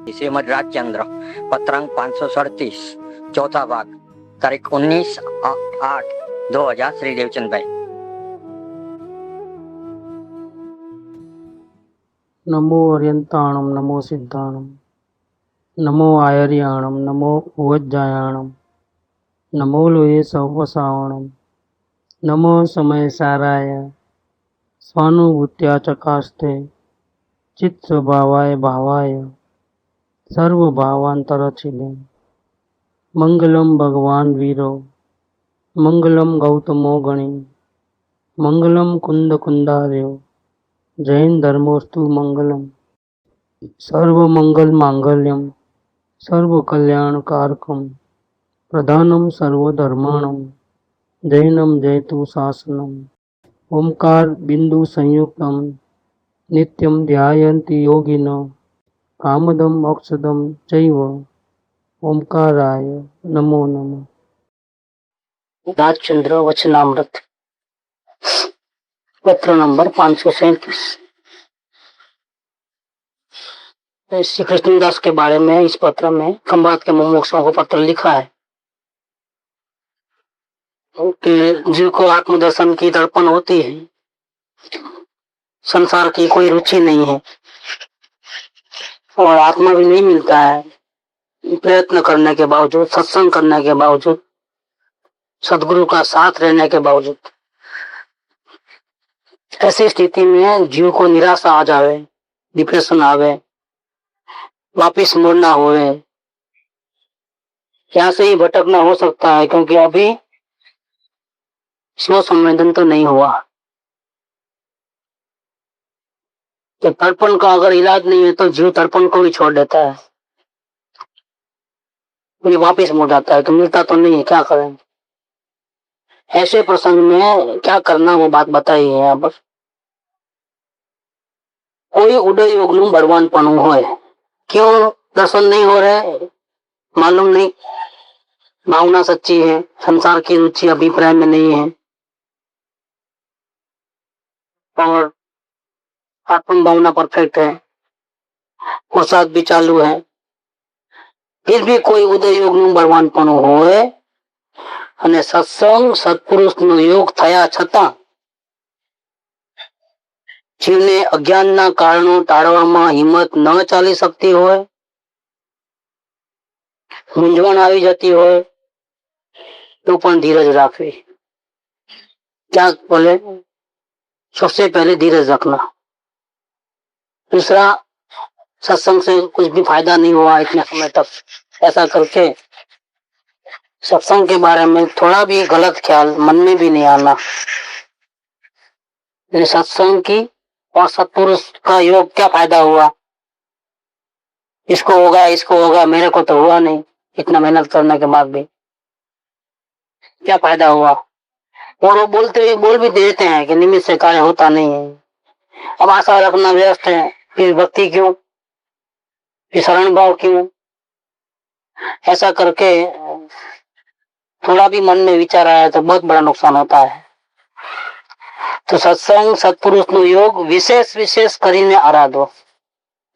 श्रीमद राजचंद्र पत्रांक 537 चौथा भाग तारीख 19/8/2000 श्री देवचंद भाई। नमो अर्यंताणम नमो सिद्धाणम नमो आयर्याणम नमो उवज्जायाणम नमो लोये सवसावणम नमो समय साराय स्वानुभूत्या चकास्ते चित्त स्वभावाय भावाय सर्वभावांतरचिले मंगलम भगवान वीरो मंगलम गौतमो गणी मंगलम कुंद कुंदार्यो जैन धर्मोस्तु मंगलम सर्व मंगल मांगल्यम सर्व कल्याण कारकम प्रधानम सर्वधर्माणम जैनम जयतु शासनम ओंकार बिंदु संयुक्तम नित्यम ध्यायन्ति योगिनो कामदम मोक्षदम चैव ओंकाराय नमो नमः। राजचंद्र वचनामृत पत्र नंबर 537। श्री कृष्णदास के बारे में इस पत्र में खंभात के मुमुक्षुओं को पत्र लिखा है कि जीव को आत्मदर्शन की दर्पण होती है, संसार की कोई रुचि नहीं है और आत्मा भी नहीं मिलता है। प्रयत्न करने के बावजूद, सत्संग करने के बावजूद, सदगुरु का साथ रहने के बावजूद, ऐसी स्थिति में जीव को निराशा आ जावे, डिप्रेशन आवे, वापिस मुड़ना होवे, यहाँ से ही भटकना हो सकता है क्योंकि अभी स्व संवेदन तो नहीं हुआ। तो तर्पण का अगर इलाज नहीं है तो जीव तर्पण को भी छोड़ देता है, फिर वापिस मुड़ जाता है कि मिलता तो नहीं है, क्या करें। ऐसे प्रसंग में क्या करना वो बात बताई है यहाँ पर। कोई उदय योग नु बड़वान पनु होए, क्यों दर्शन नहीं हो रहे मालूम नहीं। भावना सच्ची है, संसार की रुचि अभिप्राय में नहीं है और आत्म भावना परफेक्ट है, प्रसाद भी चालू है, फिर भी कोई उदय योग नु बड़वान पनु होए અને સત્સંગ સત્પુરુષનો યોગ થયા છતાં જીવને અજ્ઞાનના કારણો ટાળવામાં હિંમત ન ચાલી શકતી હોય, મૂંઝવણ આવી જતી હોય तो પણ ધીરજ રાખવી। क्या बोले, सबसे पहले धीरज रखना। दूसरा, सत्संग से कुछ भी फायदा नहीं हुआ इतने समय तक, ऐसा करके सत्संग के बारे में थोड़ा भी गलत ख्याल मन में भी नहीं आना। सत्संग की और सत्पुरुष का योग क्या फायदा हुआ, इसको होगा, मेरे को तो हुआ नहीं, इतना मेहनत करने के बाद भी क्या फायदा हुआ। और वो बोल भी देते हैं कि निमित्त से कार्य होता नहीं है। अब आशा रखना व्यर्थ है, फिर भक्ति क्यों, फिर शरण भाव क्यों। ऐसा करके थोड़ा भी मन में विचार आया तो बहुत बड़ा नुकसान होता है। तो सत्संग सत्पुरुष नो योग विशेष करीने आराधो,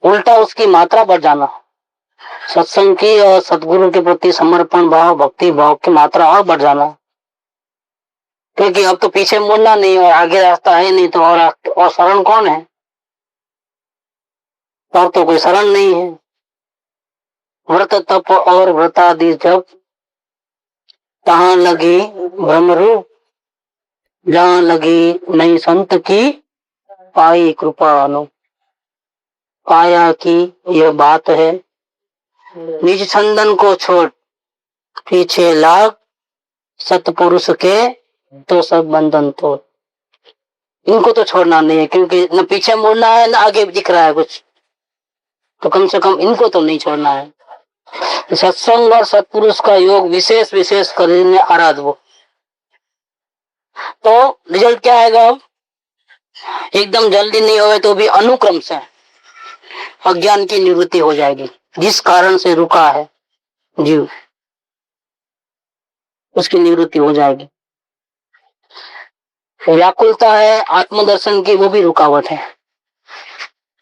उल्टा उसकी मात्रा बढ़ जाना। सत्संग की और सतगुरु के प्रति समर्पण भाव, भक्ति भाव की मात्रा और बढ़ जाना, क्योंकि अब तो पीछे मुड़ना नहीं और आगे रास्ता है नहीं, तो और शरण कौन है। और तो कोई शरण नहीं है। व्रत तप और व्रतादि जब तहां लगी भ्रमरूप, जहां लगी नहीं संत की पाई कृपा अनु। पाया की यह बात है, निज छंदन को छोड़ पीछे लाग, सतपुरुष के तो सब बंधन तोड़। इनको तो छोड़ना नहीं है, क्योंकि न पीछे मुड़ना है न आगे दिख रहा है कुछ, तो कम से कम इनको तो नहीं छोड़ना है। सत्संग और सत्पुरुष का योग विशेष करने आराधो, तो रिजल्ट क्या आएगा। अब एकदम जल्दी नहीं होवे तो भी अनुक्रम से अज्ञान की निवृत्ति हो जाएगी। जिस कारण से रुका है जीव, उसकी निवृत्ति हो जाएगी। व्याकुलता है आत्मदर्शन की, वो भी रुकावट है,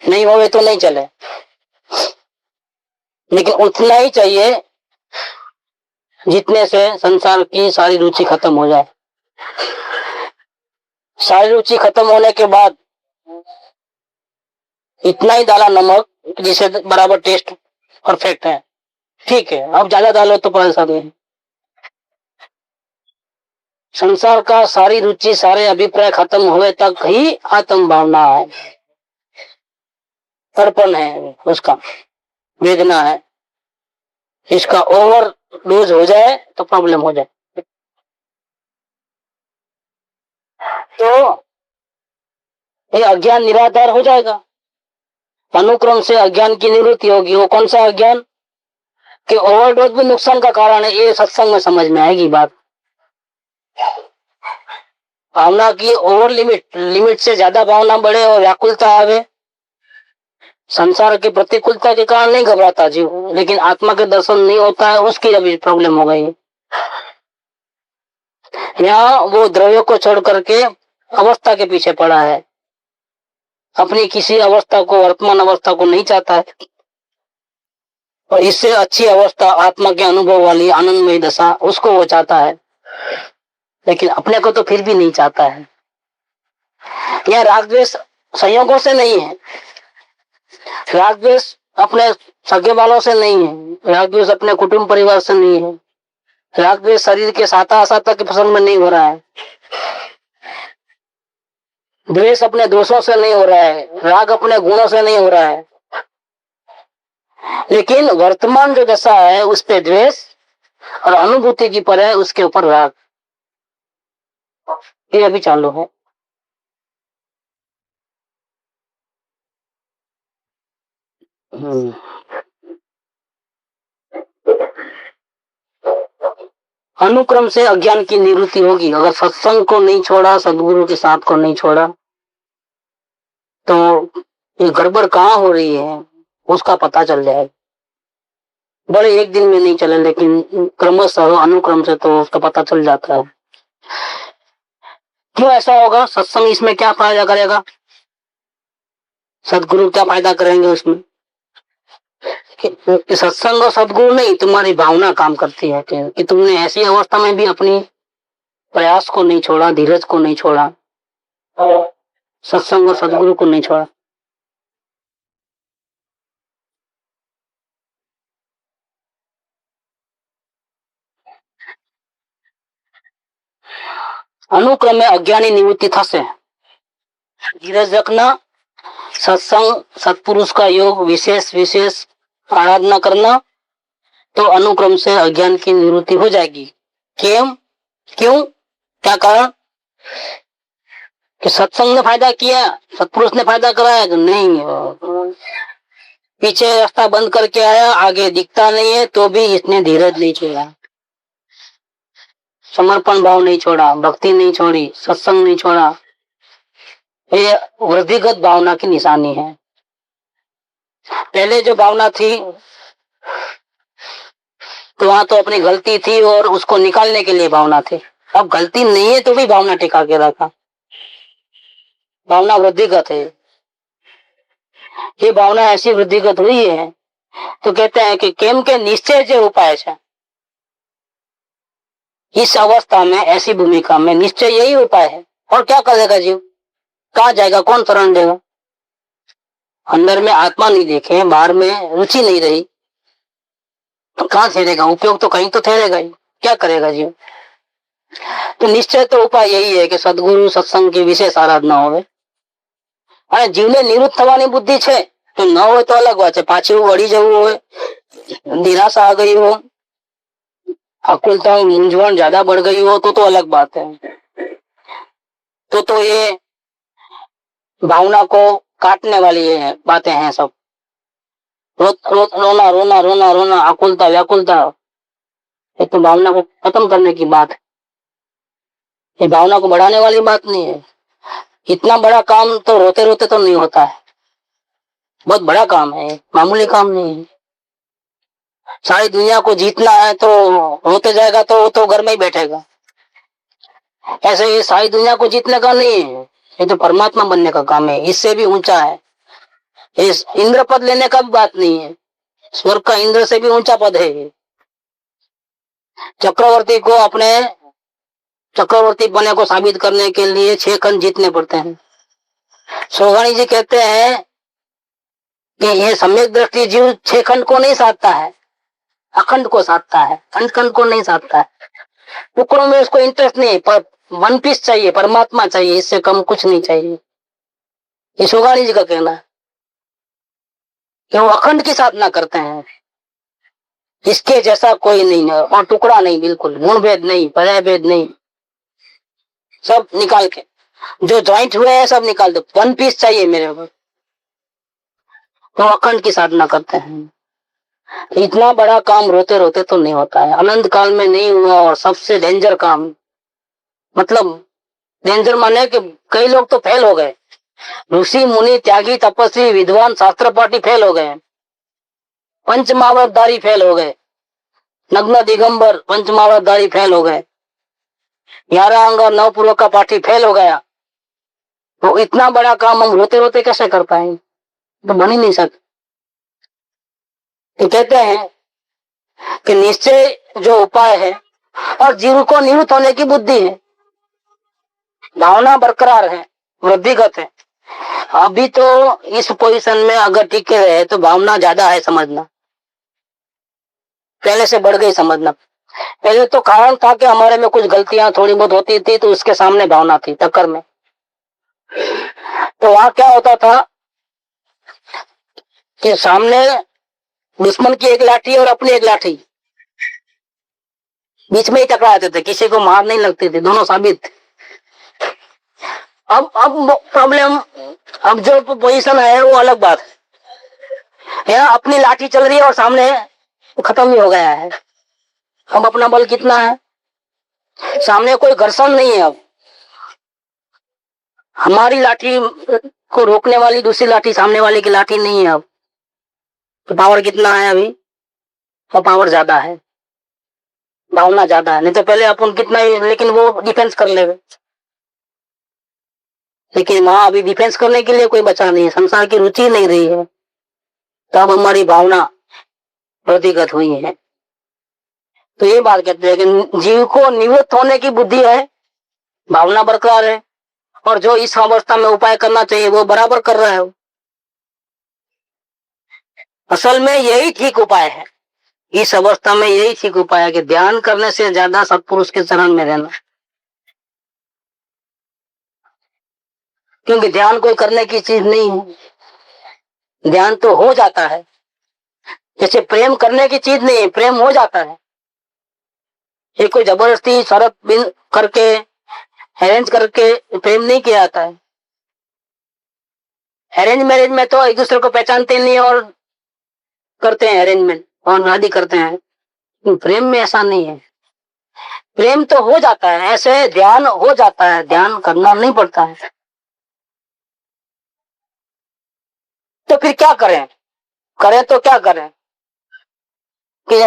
नहीं होवे तो नहीं चले। लेकिन उतना ही चाहिए जितने से संसार की सारी रुचि खत्म हो जाए। सारी रुचि खत्म होने के बाद इतना ही डाला नमक जिसे बराबर टेस्ट परफेक्ट है, ठीक है। अब ज्यादा डालो तो परेशानी है। संसार का सारी रुचि सारे अभिप्राय खत्म हुए तक ही आत्म भावना है, तर्पण है, उसका वेदना है। इसका ओवर डोज हो जाए तो प्रॉब्लम हो जाए। तो ये अज्ञान निराधार हो जाएगा। अनुक्रम से अज्ञान की निवृत्ति होगी। वो कौन सा अज्ञान कि ओवरडोज भी नुकसान का कारण है, ये सत्संग में समझ में आएगी बात। भावना की ओवर लिमिट से ज्यादा भावना बढ़े और व्याकुलता आवे। संसार की प्रतिकूलता के कारण नहीं घबराता जीव, लेकिन आत्मा के दर्शन नहीं होता है, उसकी अभी प्रॉब्लम हो गई। यहाँ वो द्रव्य को छोड़ करके अवस्था के पीछे पड़ा है, अपनी किसी अवस्था को, वर्तमान अवस्था को नहीं चाहता है। और इससे अच्छी अवस्था आत्मा के अनुभव वाली आनंदमय दशा, उसको वो चाहता है, लेकिन अपने को तो फिर भी नहीं चाहता है। यह राग द्वेष संयोगों से नहीं है, राग द्वेष अपने सगे वालों से नहीं है, राग द्वेष अपने कुटुंब परिवार से नहीं है, राग द्वेष शरीर के साता असाता के प्रसंग में नहीं हो रहा है, द्वेष अपने दोषों से नहीं हो रहा है, राग अपने गुणों से नहीं हो रहा है। लेकिन वर्तमान जो दशा है उस पे द्वेष, और अनुभूति की पर है उसके ऊपर राग, ये अभी चालू है। अनुक्रम से अज्ञान की निवृत्ति होगी। अगर सत्संग को नहीं छोड़ा, सदगुरु के साथ को नहीं छोड़ा, तो ये गड़बड़ कहाँ हो रही है उसका पता चल जाएगा। बड़े एक दिन में नहीं चले, लेकिन क्रमशः अनुक्रम से तो उसका पता चल जाता है। क्यों ऐसा होगा? सत्संग इसमें क्या फायदा करेगा? सदगुरु क्या फायदा करेंगे उसमें? कि सत्संग और सदगुरु नहीं, तुम्हारी भावना काम करती है कि तुमने ऐसी अवस्था में भी अपनी प्रयास को नहीं छोड़ा, धीरज को नहीं छोड़ा, सत्संग और सदगुरु को नहीं छोड़ा। अनुक्रम में अज्ञानी निवृत्ति थसे। धीरज रखना, सत्संग सत्पुरुष का योग, विशेष विशेष आराधना करना, तो अनुक्रम से अज्ञान की निवृत्ति हो जाएगी। क्यों? क्या कारण? कि सत्संग ने फायदा किया, सत्पुरुष ने फायदा कराया? तो नहीं, पीछे रास्ता बंद करके आया, आगे दिखता नहीं है, तो भी इसने धीरज नहीं छोड़ा, समर्पण भाव नहीं छोड़ा, भक्ति नहीं छोड़ी, सत्संग नहीं छोड़ा। ये वृद्धिगत भावना की निशानी है। पहले जो भावना थी तो वहां तो अपनी गलती थी और उसको निकालने के लिए भावना थी। अब गलती नहीं है तो भी भावना टिका के रखा, भावना वृद्धिगत है। ये भावना ऐसी वृद्धिगत हुई है तो कहते हैं कि केम के निश्चय जो उपाय है, इस अवस्था में, ऐसी भूमिका में निश्चय यही उपाय है। और क्या करेगा जीव? कहाँ जाएगा? कौन शरण देगा? अंदर में आत्मा नहीं देखे, बाहर में रुचि नहीं रही, तो कहाँ ठहरेगा? उपयोग तो कहीं तो ठहरेगा ही। क्या करेगा जीव? तो निश्चय तो उपाय यही है कि सदगुरु सत्संग की विशेष आराधना होवे। અને જીવને નિવૃત્ત થવાની બુદ્ધિ છે તો ન હોય તો અલગ વાત છે, પાછું વળી જવું હોય, નિરાશા आ गई हो, आकुलता मूंझवण ज्यादा बढ़ गई हो, तो अलग बात है। तो ये भावना को काटने वाली बातें हैं सब। रोना रोना रोना रोना, आकुलता व्याकुलता, ये तो भावना को खत्म करने की बात है, ये भावना को बढ़ाने वाली बात नहीं है। इतना बड़ा काम तो रोते रोते तो नहीं होता है, बहुत बड़ा काम है, मामूली काम नहीं है। सारी दुनिया को जीतना है तो रोते जाएगा तो वो तो घर में ही बैठेगा। ऐसे ये सारी दुनिया को जीतने का नहीं है, ये तो परमात्मा बनने का काम है, इससे भी ऊंचा है। इस इंद्र पद लेने का भी बात नहीं है, स्वर्ग का इंद्र से भी ऊंचा पद है ये। चक्रवर्ती को अपने चक्रवर्ती बने को साबित करने के लिए 6 खंड जीतने पड़ते हैं। सोगानी जी कहते हैं कि ये सम्यक दृष्टि जीव 6 खंड को नहीं साधता है, अखंड को साधता है, खंड खंड को नहीं साधता है। टुकड़ों में उसको इंटरेस्ट नहीं है, पर वन पीस चाहिए, परमात्मा चाहिए, इससे कम कुछ नहीं चाहिए। ये सोगानी जी का कहना है कि वो अखंड की साधना करते हैं, इसके जैसा कोई नहीं है, और टुकड़ा नहीं, बिल्कुल गुण भेद नहीं, पर्याय भेद नहीं, सब निकाल के जो ज्वाइंट हुए हैं सब निकाल दो, वन पीस चाहिए मेरे को। तो अखंड की साधना करते हैं। इतना बड़ा काम रोते रोते तो नहीं होता है, अनंत काल में नहीं हुआ, और सबसे डेंजर काम, मतलब डेंजर माने कि कई लोग तो फेल हो गए, ऋषि मुनि त्यागी तपस्वी विद्वान शास्त्र पाठी फेल हो गए, पंचमावृतधारी फेल हो गए, नग्न दिगंबर पंचमावृतधारी फेल हो गए, 11 अंग और 9 पूर्वक का पाठी फेल हो गया। तो इतना बड़ा काम हम रोते रोते कैसे कर पाएंगे, तो बन ही नहीं सकते। तो कहते हैं कि निश्चय जो उपाय है और जीव को निवृत्त होने की बुद्धि है, भावना बरकरार है, वृद्धिगत है। अभी तो इस पोजीशन में अगर टिके रहे तो भावना ज्यादा है समझना, पहले से बढ़ गई समझना। पहले तो कारण था कि हमारे में कुछ गलतियां थोड़ी बहुत होती थी, तो उसके सामने भावना थी टक्कर में। तो वहां क्या होता था कि सामने दुश्मन की एक लाठी और अपनी एक लाठी, बीच में ही टकराते थे, किसी को मार नहीं लगती थी, दोनों साबित। अब प्रॉब्लम, अब जो पोजीशन है वो अलग बात है, अपनी लाठी चल रही है और सामने खत्म ही हो गया है। अब अपना बल कितना है, सामने कोई घर्षण नहीं है। अब हमारी लाठी को रोकने वाली दूसरी लाठी सामने वाले की लाठी नहीं है। अब तो पावर कितना है अभी, और पावर ज्यादा है, भावना ज्यादा है। नहीं तो पहले अपन कितना ही, लेकिन वो डिफेंस कर ले, लेकिन वहां अभी डिफेंस करने के लिए कोई बचा नहीं है, संसार की रुचि नहीं रही है। तो अब हमारी भावना प्रतिगत हुई है। तो ये बात कहते हैं कि जीव को निवृत्त होने की बुद्धि है, भावना बरकरार है, और जो इस अवस्था में उपाय करना चाहिए वो बराबर कर रहा है। असल में यही ठीक उपाय है, इस अवस्था में यही ठीक उपाय है कि ध्यान करने से ज्यादा सत्पुरुष के चरण में रहना। क्योंकि ध्यान कोई करने की चीज नहीं है, ध्यान तो हो जाता है। जैसे प्रेम करने की चीज नहीं है, प्रेम हो जाता है। ये कोई जबरदस्ती शर्त बिन करके अरेंज करके प्रेम नहीं किया जाता है। अरेंज मैरिज में तो एक दूसरे को पहचानते नहीं और करते हैं अरेंजमेंट और शादी करते हैं। प्रेम में ऐसा नहीं है, प्रेम तो हो जाता है, ऐसे ध्यान हो जाता है, ध्यान करना नहीं पड़ता है। तो फिर क्या करें, करें तो क्या करें कि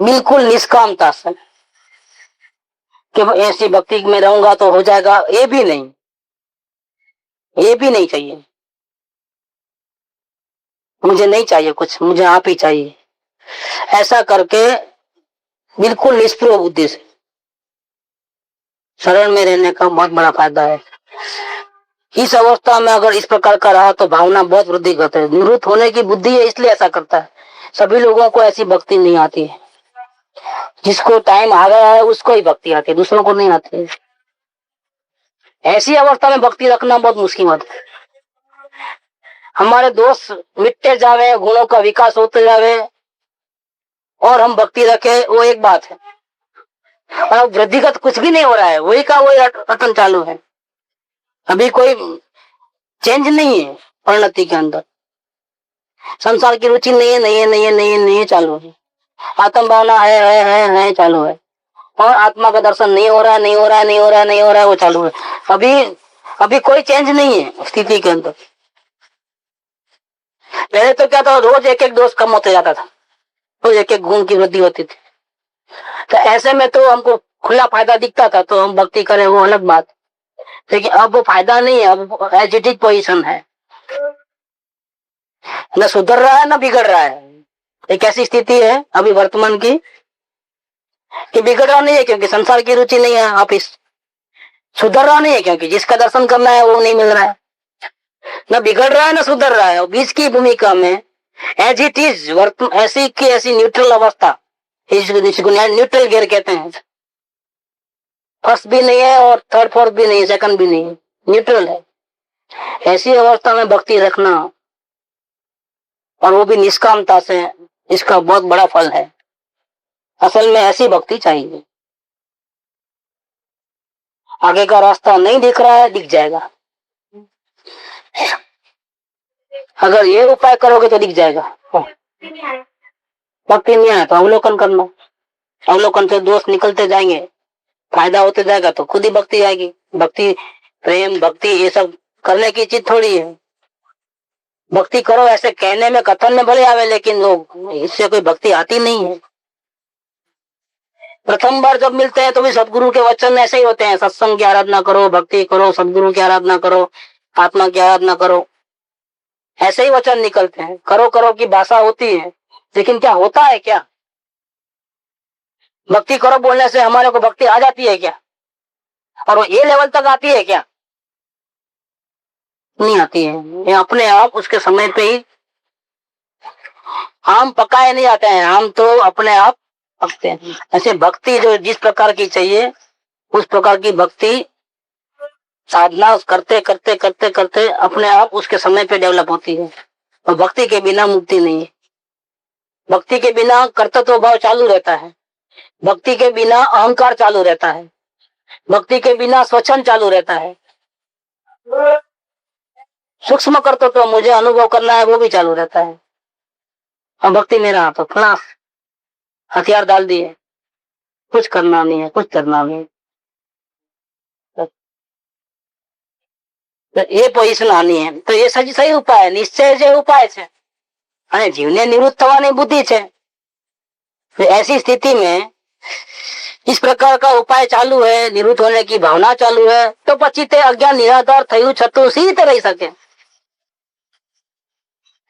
बिल्कुल निष्कामता से कि ऐसी भक्ति में रहूंगा तो हो जाएगा, ये भी नहीं, ये भी नहीं चाहिए। मुझे नहीं चाहिए कुछ, मुझे आप ही चाहिए, ऐसा करके बिल्कुल निष्प्रिय बुद्धि से शरण में रहने का बहुत बड़ा फायदा है। इस अवस्था में अगर इस प्रकार का रहा तो भावना बहुत वृद्धिगत है, निवृत्त होने की बुद्धि है, इसलिए ऐसा करता है। सभी लोगों को ऐसी भक्ति नहीं आती है, जिसको टाइम आ गया है उसको ही भक्ति आती है, दूसरों को नहीं आती है। ऐसी अवस्था में भक्ति रखना बहुत मुश्किल बात है। हमारे दोस्त मिटते जावे, गुणों का विकास होते जावे और हम भक्ति रखे, वो एक बात है, और वृद्धिगत कुछ भी नहीं हो रहा है, वही का वही रटन चालू है। अभी कोई चेंज नहीं है परिणति के अंदर, संसार की रुचि नहीं है, नहीं है, नहीं है, नहीं है, नहीं है, चालू है। आत्म भावना है चालू है, और आत्मा का दर्शन नहीं हो रहा है, नहीं हो रहा है, नहीं हो रहा है, नहीं हो रहा है, वो चालू है। अभी कोई चेंज नहीं है स्थिति के अंदर। पहले तो क्या था, रोज एक एक दोष कम होते जाता था, रोज एक एक गुण की वृद्धि होती थी। तो ऐसे में तो हमको खुला फायदा दिखता था, तो हम भक्ति करें वो अलग बात। लेकिन अब वो फायदा नहीं है, अब एजिटिक पोजीशन है। न सुधर रहा है न बिगड़ रहा है। एक ऐसी स्थिति है अभी वर्तमान की कि बिगड़ रहा नहीं है क्योंकि संसार की रुचि नहीं है, आप इस सुधर रहा नहीं है क्योंकि जिसका दर्शन करना है वो नहीं मिल रहा है। न बिगड़ रहा है न सुधर रहा है, बीच की भूमिका में एज इट इज ऐसी की ऐसी न्यूट्रल अवस्था, इसको न्यूट्रल गियर कहते हैं। फर्स्ट भी नहीं है और थर्ड फोर्थ भी नहीं है, सेकंड भी नहीं है, न्यूट्रल है। ऐसी अवस्था में भक्ति रखना और वो भी निष्कामता से, इसका बहुत बड़ा फल है। असल में ऐसी भक्ति चाहिए। आगे का रास्ता नहीं दिख रहा है, दिख जाएगा। अगर ये उपाय करोगे तो दिख जाएगा। भक्ति नहीं आया तो अवलोकन करना, अवलोकन से दोष निकलते जाएंगे, फायदा होते जाएगा तो खुद ही भक्ति आएगी। भक्ति प्रेम भक्ति ये सब करने की चीज थोड़ी है। भक्ति करो ऐसे कहने में कथन में भले आवे, लेकिन लोग इससे कोई भक्ति आती नहीं है। प्रथम बार जब मिलते हैं तो भी सदगुरु के वचन ऐसे ही होते हैं, सत्संग की आराधना करो, भक्ति करो, सदगुरु की आराधना करो, आत्मा की आराधना करो, ऐसे ही वचन निकलते हैं। करो करो की भाषा होती है, लेकिन क्या होता है? क्या भक्ति करो बोलने से हमारे को भक्ति आ जाती है क्या? और वो ये लेवल तक आती है क्या? नहीं आती है। ये अपने आप उसके समय पे ही आम पकाए नहीं जाते हैं, आम तो अपने आप पकते हैं। ऐसे भक्ति जो जिस प्रकार की चाहिए उस प्रकार की भक्ति साधना करते करते करते करते अपने आप उसके समय पे डेवलप होती है। और भक्ति के बिना मुक्ति नहीं है। भक्ति के बिना कर्तव्य भाव चालू रहता है, भक्ति के बिना अहंकार चालू रहता है, भक्ति के बिना स्वच्छंद चालू रहता है, सूक्ष्म कर्तव्य मुझे अनुभव करना है वो भी चालू रहता है। और भक्ति मेरा हाथ खलास हथियार डाल दिए, कुछ करना नहीं है, कुछ करना नहीं। तो ये पोजिशन आनी है तो ये सही उपाय है, निश्चय जे उपाय है। અને જીવને નિવૃત્ત થવાની બુદ્ધિ છે। तो ऐसी स्थिति में इस प्रकार का उपाय चालू है, निवृत्त होने की भावना चालू है, तो પછી તે अज्ञान निराधार થયું છતું સી રીતે रही सके?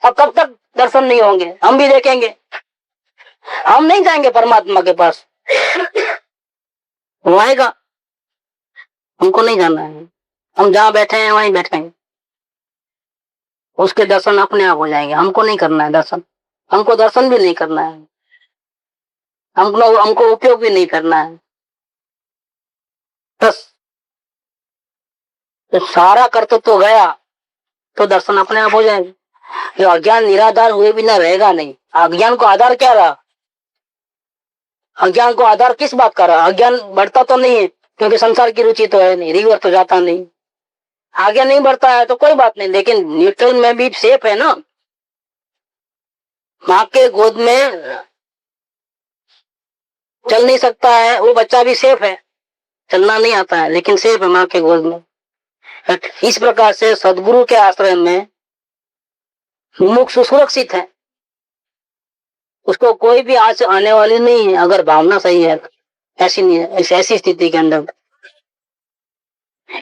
अब कब तक दर्शन नहीं होंगे? हम भी देखेंगे, हम नहीं जाएंगे परमात्मा के पास, वो आएगा, हमको नहीं जाना है। हम जहाँ बैठे हैं वहीं बैठेंगे, उसके दर्शन अपने आप हो जाएंगे। हमको नहीं करना है दर्शन, हमको दर्शन भी नहीं करना है, हमको उपयोग भी नहीं करना है। बस तो सारा कर्तव्य तो गया तो दर्शन अपने आप हो जाएंगे। जो अज्ञान निराधार हुए बिना रहेगा नहीं। अज्ञान को आधार क्या रहा? अज्ञान को आधार किस बात का रहा? अज्ञान बढ़ता तो नहीं है क्योंकि संसार की रुचि तो है नहीं, रिवर तो जाता नहीं, आगे नहीं बढ़ता है तो कोई बात नहीं, लेकिन न्यूट्रल में भी सेफ है ना। माँ के गोद में चल नहीं सकता है वो बच्चा भी सेफ है, चलना नहीं आता है लेकिन सेफ है माँ के गोद में। इस प्रकार से सदगुरु के आश्रय में मुमुक्षु सुरक्षित है, उसको कोई भी आज आने वाली नहीं है अगर भावना सही है। ऐसी नहीं है, ऐसी स्थिति के अंदर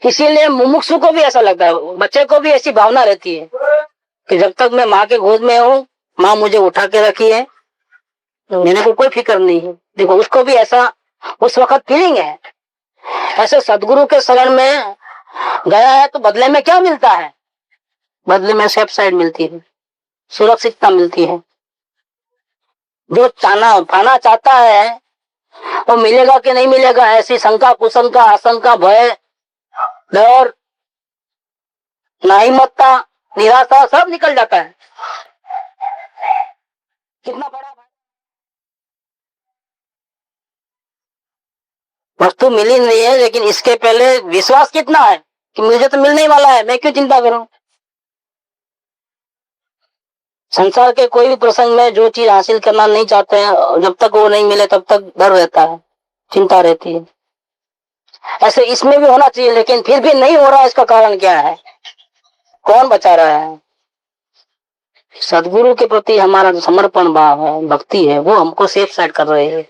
इसीलिए मुमुक्षु को भी ऐसा लगता है, बच्चे को भी ऐसी भावना रहती है कि जब तक मैं माँ के गोद में हूँ, माँ मुझे उठा के रखी है, मेरे को कोई फिक्र नहीं है। देखो उसको भी ऐसा उस वक्त फीलिंग है। ऐसे सदगुरु के शरण में गया है तो बदले में क्या मिलता है? बदले में सेफ साइड मिलती है, सुरक्षितता मिलती है। जो पाना चाहता है वो मिलेगा कि नहीं मिलेगा, ऐसी शंका कुशंका आशंका भय डर नाहिमतता निराशा सब निकल जाता है। कितना बड़ा वस्तु मिली नहीं है, लेकिन इसके पहले विश्वास कितना है कि मुझे तो मिलने वाला है, मैं क्यों चिंता करूं। संसार के कोई भी प्रसंग में जो चीज हासिल करना नहीं चाहते हैं, जब तक वो नहीं मिले तब तक डर रहता है, चिंता रहती है। ऐसे इसमें भी होना चाहिए, लेकिन फिर भी नहीं हो रहा, इसका कारण क्या है? कौन बचा रहा है? सदगुरु के प्रति हमारा जो समर्पण भाव है, भक्ति है, वो हमको सेफ साइड कर रहे हैं।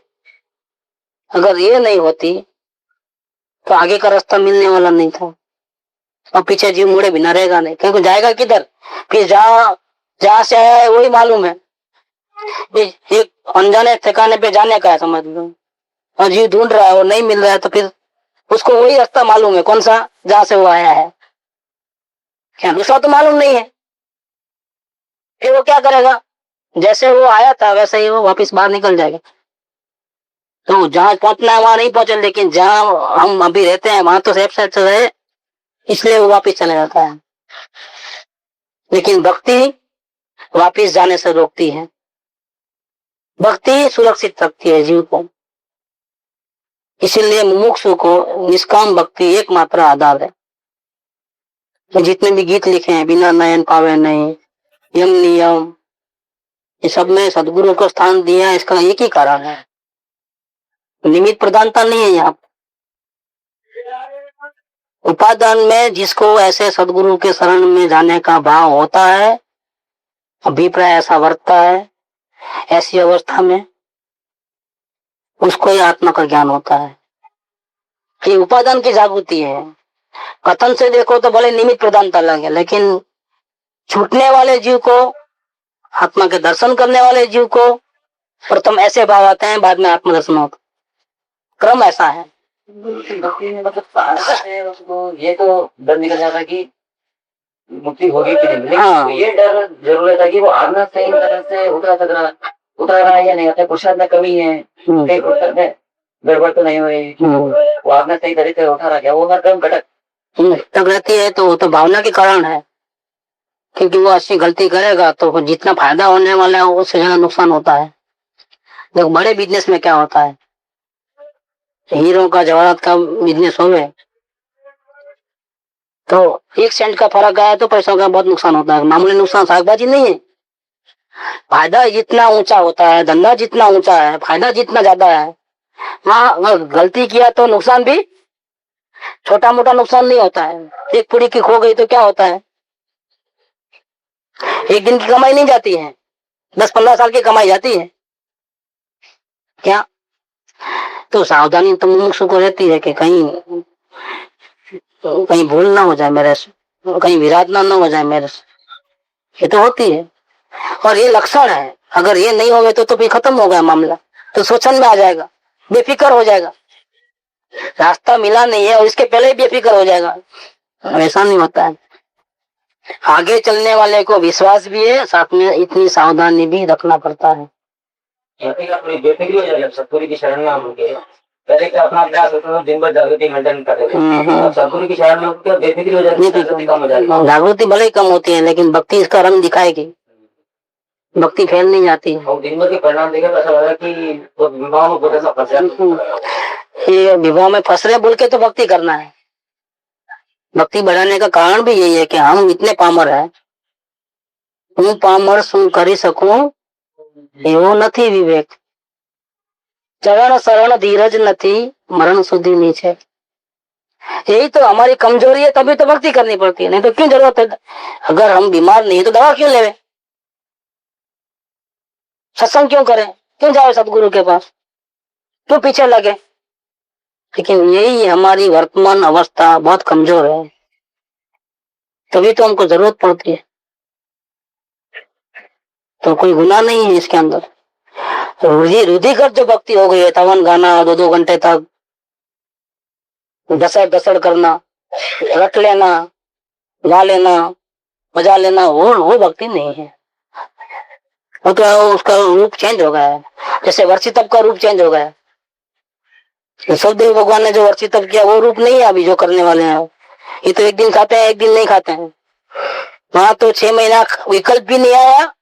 अगर ये नहीं होती तो आगे का रास्ता मिलने वाला नहीं था और पीछे जीव मुड़े बिना रहेगा नहीं, क्योंकि जाएगा किधर? फिर जहाँ जहाँ से आया है वही मालूम है। एक अनजाने ठिकाने पे जाने का है समझ लो, और जीव ढूंढ रहा है और नहीं मिल रहा है, तो फिर उसको वही रास्ता मालूम है, कौन सा, जहाँ से वो आया है। क्या दूसरा तो मालूम नहीं है। फिर वो क्या करेगा, जैसे वो आया था वैसे ही वो वापस बाहर निकल जाएगा। तो जहाँ पहुंचना है वहां नहीं पहुंचे, लेकिन जहाँ हम अभी रहते हैं वहां तो सेफ साइड से रहे, इसलिए वो वापस चले जाता है। लेकिन भक्ति वापस जाने से रोकती है। भक्ति सुरक्षित रखती है जीव को। इसीलिए मुमुक्षु को निष्काम भक्ति एकमात्र आधार है। तो जितने भी गीत लिखे हैं, बिना नयन पावे नहीं, यम नियम, ये सब में सदगुरु को स्थान दिया है, इसका एक ही कारण है, निमित्त प्रधानता नहीं है यहाँ। उपादान में जिसको ऐसे सदगुरु के शरण में जाने का भाव होता है, अभिप्राय ऐसा वर्तता है, ऐसी अवस्था में उसको ही आत्मा का ज्ञान होता है। ये उपादान की जागृति है। कथन से देखो तो भले निमित्त प्रधानता लगे, लेकिन छूटने वाले जीव को, आत्मा के दर्शन करने वाले जीव को प्रथम ऐसे भाव आते हैं, बाद में आत्मदर्शन होता, क्रम ऐसा है। भक्ति में मतलब उसको ये तो डर निकल जाता कि मुक्ति होगी कि नहीं, लेकिन हाँ। ये डर जरूर रहता कि वो आत्मा सही तरह से उतर रहा है या नहीं, पुरुषार्थ में कमी है, कहीं पुरुषार्थ में गड़बड़ तो नहीं हुई, वो आत्मा सही तरीके से उठा रहा क्या, वो हर क्रम घटक तक रहती है। तो वो तो भावना के कारण है, क्योंकि वो अच्छी गलती करेगा तो जितना फायदा होने वाला है उससे ज्यादा नुकसान होता है। देखो बड़े बिजनेस में क्या होता है, हीरो का जवाहरात का बिजनेस हो गए तो 1 सेंट का फर्क आया तो पैसों का बहुत नुकसान होता है, मामूली नुकसान शाकबाजी नहीं है। फायदा जितना ऊंचा होता है, धंधा जितना ऊंचा है, फायदा जितना ज्यादा है, वहाँ गलती किया तो नुकसान भी छोटा मोटा नुकसान नहीं होता है। एक पूरी की खो गई तो क्या होता है, एक दिन की कमाई नहीं जाती है, 10-15 साल की कमाई जाती है क्या। तो सावधानी तो मुमुक्षु को रहती है कि कहीं कहीं भूल ना हो जाए मेरे से, कहीं विराट ना हो जाए मेरे से, ये तो होती है। और ये लक्षण है, अगर ये नहीं होगा तो फिर खत्म हो गया मामला, तो सोचन में आ जाएगा, बेफिक्र हो जाएगा, रास्ता मिला नहीं है और इसके पहले ही बेफिक्र हो जाएगा। ऐसा नहीं होता है। आगे चलने वाले को विश्वास भी है, साथ में इतनी सावधानी भी रखना पड़ता है। बेफिक्री हो जाएगी। सतगुरु की शरण में हम पहले क्या अपना अभ्यास होता था, दिन भर जागृति मेंटेन करते थे, सतगुरु की शरण में होकर बेफिक्री हो जाती है, जागृति भले ही कम होती है, लेकिन भक्ति इसका रंग दिखाएगी, भक्ति फैल नहीं जाती है। और दिन भर के परिणाम देकर ऐसा लगा कि तो विवाह में बहुत फंस गया। ये विवाह में फंस रहे बोल के तो भक्ति करना है। भक्ति बढ़ाने का कारण भी यही है कि हम इतने पामर है, હું પામર શું કરી શકું એવો નથી વિવેક, ચરણ શરણ ધીરજ નથી મરણ સુધીની છે। यही तो हमारी कमजोरी है, तभी तो भक्ति करनी पड़ती है, नहीं तो क्यों जरूरत है। अगर हम बीमार नहीं है तो दवा क्यों लेवे, सत्संग क्यों करें, क्यों जाए सदगुरु के पास, क्यों पीछे लगे। लेकिन यही हमारी वर्तमान अवस्था बहुत कमजोर है, तभी तो हमको जरूरत पड़ती है। तो कोई गुनाह नहीं है इसके अंदर। रुधिगत जो भक्ति हो गई है, तवन गाना 2-2 घंटे तक, दसड़ दसड़ करना, रट लेना, गा लेना, बजा लेना, वो भक्ति नहीं है। वो तो उसका रूप चेंज हो गया है, जैसे वर्षी तप का रूप चेंज हो गया है। सबदेव भगवान ने जो वर्षी तप किया वो रूप नहीं है अभी जो करने वाले हैं। ये तो एक दिन खाते हैं, एक दिन नहीं खाते हैं। वहां तो 6 महीना विकल्प भी नहीं आया,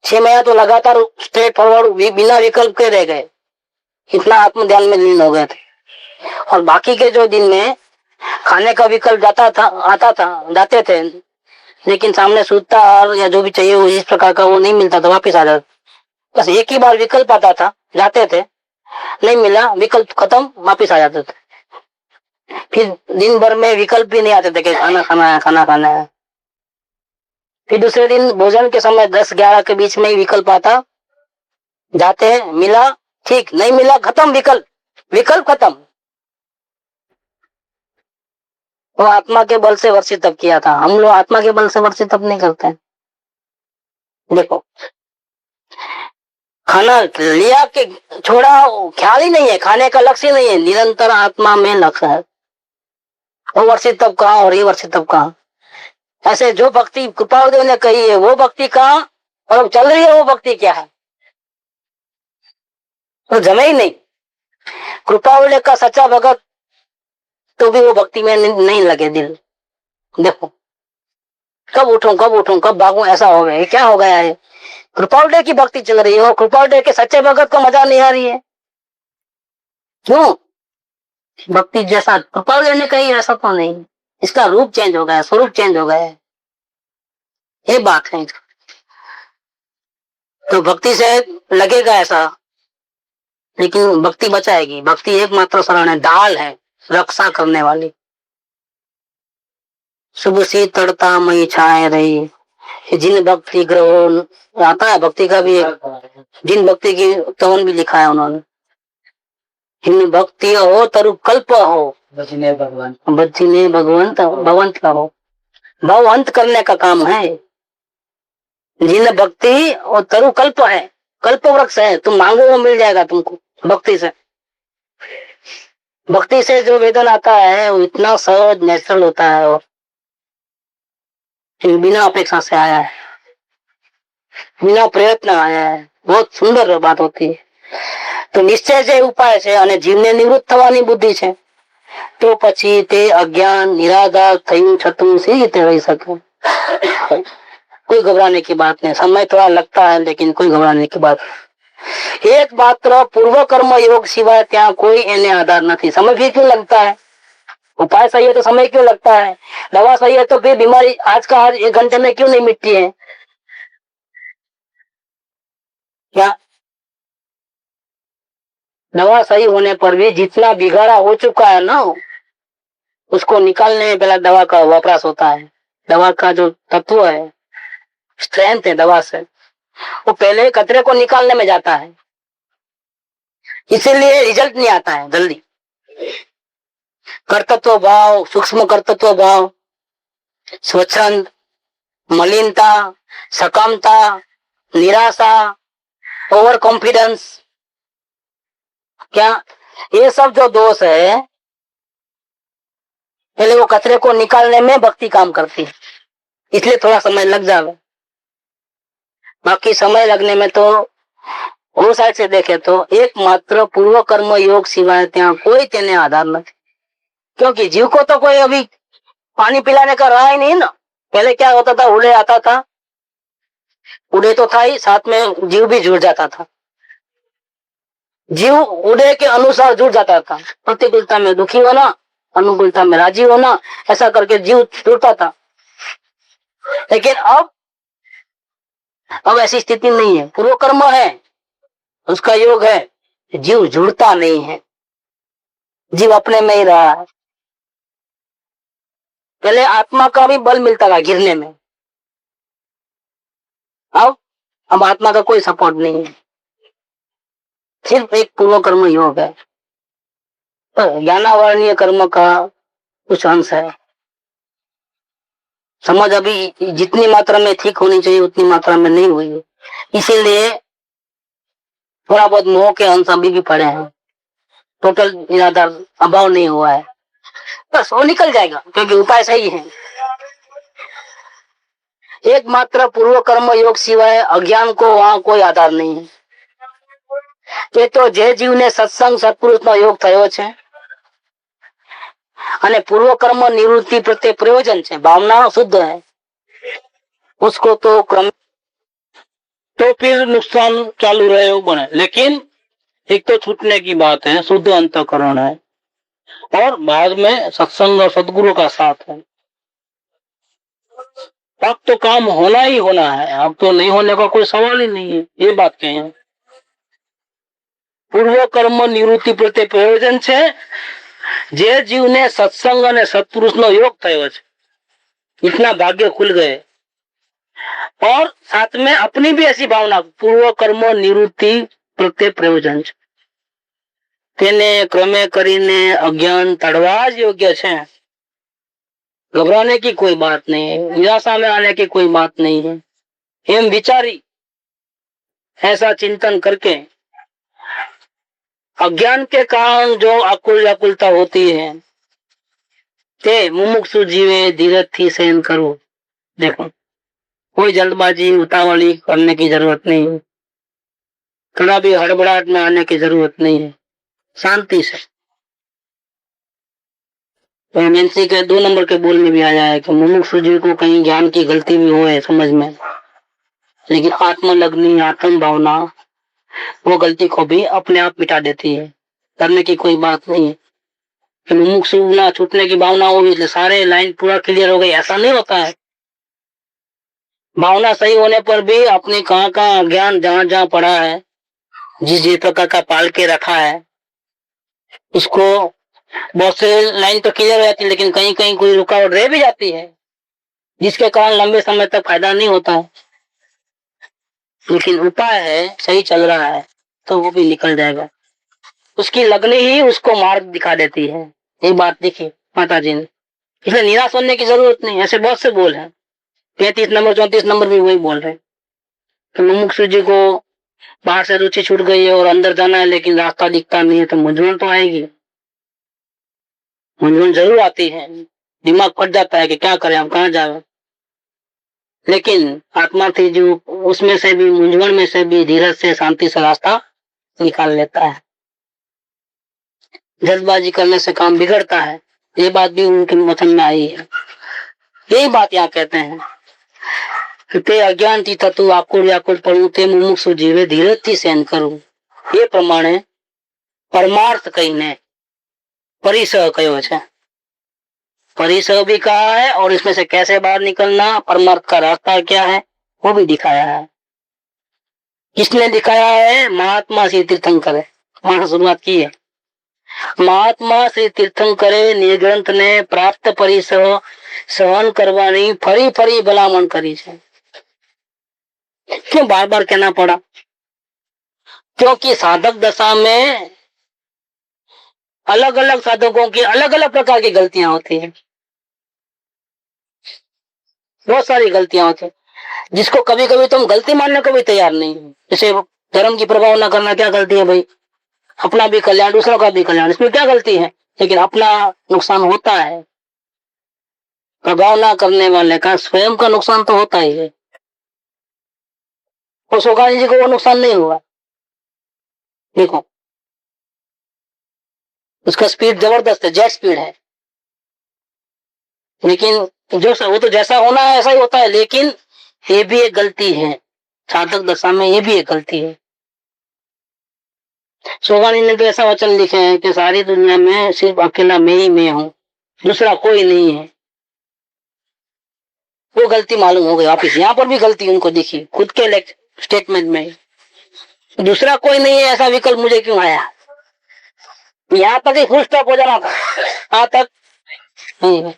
6 महीना तो लगातार स्ट्रेट फॉरवर्ड बिना विकल्प के रह गए, इतना आत्म ध्यान में लीन हो गए थे। और बाकी के जो दिन में खाने का विकल्प जाता था, आता था, जाते थे, लेकिन सामने सूता और या जो भी चाहिए वो इस प्रकार का वो नहीं मिलता था, वापिस आ जाता। बस एक ही बार विकल्प आता था, जाते थे, नहीं मिला, विकल्प खत्म, वापिस आ जाते थे। फिर दिन भर में विकल्प भी नहीं आते थे कि खाना खाना है, खाना खाना है। फिर दूसरे दिन भोजन के समय 10-11 के बीच में ही विकल्प आता, जाते हैं, मिला ठीक, नहीं मिला खत्म, विकल्प खत्म। वो आत्मा के बल से वर्षित तप किया था। हम लोग आत्मा के बल से वर्षित तप नहीं करते हैं। देखो, खाना लिया कि छोड़ा ख्याल ही नहीं है, खाने का लक्ष्य नहीं है, निरंतर आत्मा में लक्ष्य है। वो वर्षित तब कहाँ और ये वर्षित तब कहाँ। ऐसे जो भक्ति कृपालुदेव ने कही है वो भक्ति कहाँ और अब चल रही है वो भक्ति क्या है, तो जमे ही नहीं। कृपालुदेव का सच्चा भगत तो भी वो भक्ति में नहीं लगे दिल। देखो कब उठूं कब भागूं, ऐसा हो गया। क्या हो गया है, कृपालुदेव की भक्ति चल रही है और कृपालुदेव के सच्चे भगत को मजा नहीं आ रही है। क्यों? भक्ति जैसा कृपालुदेव ने कही ऐसा तो नहीं, इसका रूप चेंज हो गया, स्वरूप चेंज हो गया है, ये बात है। तो भक्ति से लगेगा ऐसा, लेकिन भक्ति बचाएगी। भक्ति एकमात्र शरण है, ढाल है, रक्षा करने वाली। शुभ सी तड़ता मई छाए रही, जिन भक्ति ग्रह आता है, भक्ति का भी जिन भक्ति की कवन भी लिखा है उन्होंने, जिन भक्ति हो तरु कल्प हो, बचने भगवंत भगवंत का हो, भवंत करने का काम है। जिन भक्ति और तरु कल्प है, कल्प वृक्ष है, तुम मांगो वो मिल जाएगा तुमको। भक्ति से, भक्ति से जो वेदन आता है वो इतना सहज नेचुरल होता है और बिना अपेक्षा से आया है, बिना प्रयत्न आया है, बहुत सुंदर बात होती है। तो निश्चय से उपाय છે અને જીવને નિવૃત્ત થવાની બુદ્ધિ છે, તો પછી તે અજ્ઞાન નિરાધાર થયું છતું સી રીતે રહી શકે। कोई घबराने की बात नहीं, समय थोड़ा लगता है लेकिन कोई घबराने की बात। एक मात्र पूर्व कर्म योग सिवाय ત્યાં कोई એને आधार नहीं। समय भी क्यों लगता है, उपाय सही है तो समय क्यों लगता है, दवा सही है तो फिर बीमारी आज का आज 1 घंटे में क्यों नहीं मिटती है। क्या दवा सही होने पर भी जितना बिगाड़ा हो चुका है ना, उसको निकालने में पहला दवा का वपराश होता है। दवा का जो तत्व है, स्ट्रेंथ है दवा से, वो पहले कचरे को निकालने में जाता है, इसीलिए रिजल्ट नहीं आता है जल्दी। कर्तृत्व भाव, सूक्ष्म कर्तृत्व भाव, स्वच्छंद, मलिनता, सकामता, निराशा, ओवर कॉन्फिडेंस, क्या ये सब जो दोष है, पहले वो कचरे को निकालने में भक्ति काम करती है, इसलिए थोड़ा समय लग जाएगा। बाकी समय लगने में तो वो साइड से देखे तो एकमात्र पूर्व कर्म योग सिवाय ત્યાં कोई तेने आधार नहीं, क्योंकि जीव को तो कोई अभी पानी पिलाने का रहा ही नहीं ना। पहले क्या होता था, उड़े आता था, उड़े तो था ही, साथ में जीव भी जुड़ जाता था। जीव उड़े के अनुसार जुड़ जाता था, प्रतिकूलता में दुखी होना, अनुकूलता में राजी होना, ऐसा करके जीव जुड़ता था। लेकिन अब ऐसी स्थिति नहीं है, पूर्व कर्म है, उसका योग है, जीव जुड़ता नहीं है, जीव अपने में ही रहा है। पहले आत्मा का भी बल मिलता था गिरने में, अब आत्मा का कोई सपोर्ट नहीं है, सिर्फ एक पूर्व कर्म योग है। ज्ञानावरणीय कर्म का कुछ अंश है। समझ अभी जितनी मात्रा में ठीक होनी चाहिए उतनी मात्रा में नहीं हुई है, इसीलिए थोड़ा बहुत मोह के अंश अभी भी पड़े हैं, टोटल निराधार अभाव नहीं हुआ है। बस वो निकल जाएगा क्योंकि उपाय सही है। एकमात्र पूर्व कर्म योग सिवाय अज्ञान को वहां कोई आधार नहीं है। એ તો જે જીવને સત્સંગ સત્પુરુષનો યોગ થયો છે અને પૂર્વ કર્મ નિવૃત્તિ પ્રત્યે પ્રયોજન છે, ભાવના શુદ્ધ है, उसको तो क्रम तो फिर नुकसान चालू रहे वो बने। लेकिन एक तो छूटने की बात है, शुद्ध अंतःकरण है, और बाद में सत्संग और सदगुरु का साथ है। अब तो काम होना ही होना है, अब तो नहीं होने का कोई सवाल ही नहीं है, ये बात कहें। પૂર્વ કર્મ નિવૃત્તિ પ્રત્યે પ્રયોજન છે, જે જીવને સત્સંગ અને સત્પુરુષનો योग થયો છે, इतना भाग्य खुल गए। और साथ में अपनी भी ऐसी भावना, पूर्व कर्म निवृत्ति प्रत्ये प्रयोजन છે, તેને क्रमे કરીને अज्ञान तड़वा ज योग्य છે। घबराने की कोई बात नहीं है, निराशा में आने की कोई बात नहीं है। एवं विचारी, ऐसा चिंतन करके अज्ञान के कारण जो आकुल व्याकुलता होती है ते मुमुक्षु जीवे धीरज थी सहन करो। देखो, कोई जल्दबाजी उतावली करने की जरूरत नहीं है, थोड़ा भी हड़बड़ाहट में आने की जरूरत नहीं है, शांति से। तो एमएनसी के 2 नंबर के बोल में भी आया है कि मुमुक्षु जीव को कहीं ज्ञान की गलती भी हो है समझ में, लेकिन आत्मलग्नि आत्म भावना वो गलती को भी अपने आप मिटा देती है, करने की कोई बात नहीं है। कि मुमुक्षु ना छूटने की भावना हो इसलिए सारे लाइन पूरा क्लियर हो गई, ऐसा नहीं होता है। भावना सही होने पर भी अपने कहाँ का ज्ञान जहां जहां पड़ा है, जिस जिस प्रकार का पाल के रखा है, उसको बहुत से लाइन तो क्लियर हो जाती है, लेकिन कहीं कहीं कोई रुकावट रह भी जाती है, जिसके कारण लंबे समय तक फायदा नहीं होता है। लेकिन उपाय है, सही चल रहा है तो वो भी निकल जाएगा। उसकी लगनी ही उसको मार्ग दिखा देती है। ये बात देखिए माता जी ने, इसलिए निराश होने की जरूरत नहीं। ऐसे बहुत से बोल हैं, 33 नंबर 34 नंबर भी वही बोल रहे हैं कि मुमुक्षु जी को बाहर से रुचि छूट गई है और अंदर जाना है लेकिन रास्ता दिखता नहीं है, तो मूंझवण तो आएगी, मूंझवण जरूर आती है, दिमाग फट जाता है कि क्या करें अब कहाँ जाए। लेकिन आत्मा थी जो उसमें से भी, मूंझवण में से भी धीरज से शांति से रास्ता निकाल लेता है। जल्दबाजी करने से काम बिगड़ता है, ये बात भी उनके वचन में आई है। यही बात यहाँ कहते हैं कि ते अज्ञान थी तत्व आकुल व्याकुल पड़ू ते मुमुक्षु जीवे धीरज थी सहन करूं। ये प्रमाणे परमार्थ कहीने परिसह कहो है, परिसह भी कहा है और इसमें से कैसे बाहर निकलना, परमार्थ का रास्ता क्या है वो भी दिखाया है। किसने दिखाया है? महात्मा श्री तीर्थंकर है, वहां शुरुआत की है। महात्मा श्री तीर्थंकरे निर्ग्रंथ ने प्राप्त परिसह सहन करवानी फरी फरी भलामण करी है। क्यों बार बार कहना पड़ा? क्योंकि साधक दशा में अलग अलग साधकों की अलग अलग प्रकार की गलतियां होती हैं, बहुत सारी गलतियां होती हैं, जिसको कभी कभी तुम गलती मानने को भी तैयार नहीं हो। जैसे धर्म की प्रभाव न करना क्या गलती है भाई? अपना भी कल्याण दूसरों का भी कल्याण, इसमें क्या गलती है? लेकिन अपना नुकसान होता है, प्रभाव ना करने वाले का स्वयं का नुकसान तो होता ही है। और सोगानी जी को वो नुकसान नहीं हुआ, देखो उसका स्पीड जबरदस्त है, जेट स्पीड है, लेकिन जो वो तो जैसा होना है ऐसा ही होता है। लेकिन ये भी एक गलती है, साधक दशा में ये भी एक गलती है। सोगानी ने तो ऐसा वचन लिखे हैं कि सारी दुनिया में सिर्फ अकेला मैं ही मैं हूं, दूसरा कोई नहीं है। वो गलती मालूम हो गई वापिस, यहाँ पर भी गलती उनको दिखी खुद के स्टेटमेंट में, दूसरा कोई नहीं है ऐसा विकल्प मुझे क्यों आया? यहाँ तक ही फुल स्टॉप हो जाना था, यहाँ तक नहीं है।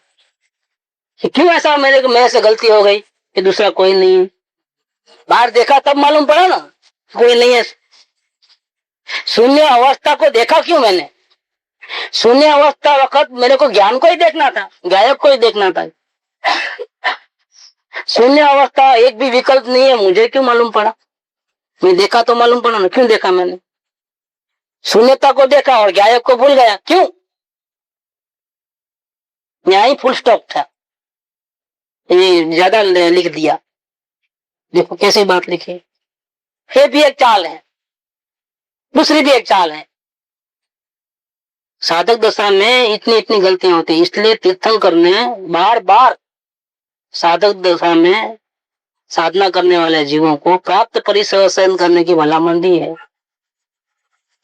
क्यों ऐसा मेरे को मेरे से गलती हो गई कि दूसरा कोई नहीं है? बाहर देखा तब मालूम पड़ा ना कोई नहीं है। शून्य अवस्था को देखा क्यों मैंने? शून्य अवस्था वक्त मेरे को ज्ञान को ही देखना था, गायक को ही देखना था। शून्य अवस्था एक भी विकल्प नहीं है, मुझे क्यों मालूम पड़ा? मैं देखा तो मालूम पड़ा ना, क्यों देखा मैंने? शून्यता को देखा और गायक को भूल गया, क्यों? यहाँ ही फुल स्टॉप था, ये ज्यादा लिख दिया। देखो कैसी बात लिखी, ये भी एक चाल है, दूसरी भी एक चाल है। साधक दशा में इतनी इतनी गलतियां होती है, इसलिए तीर्थंकर ने बार बार साधक दशा में साधना करने वाले जीवों को प्राप्त परिसर सहन करने की भलामण दी है।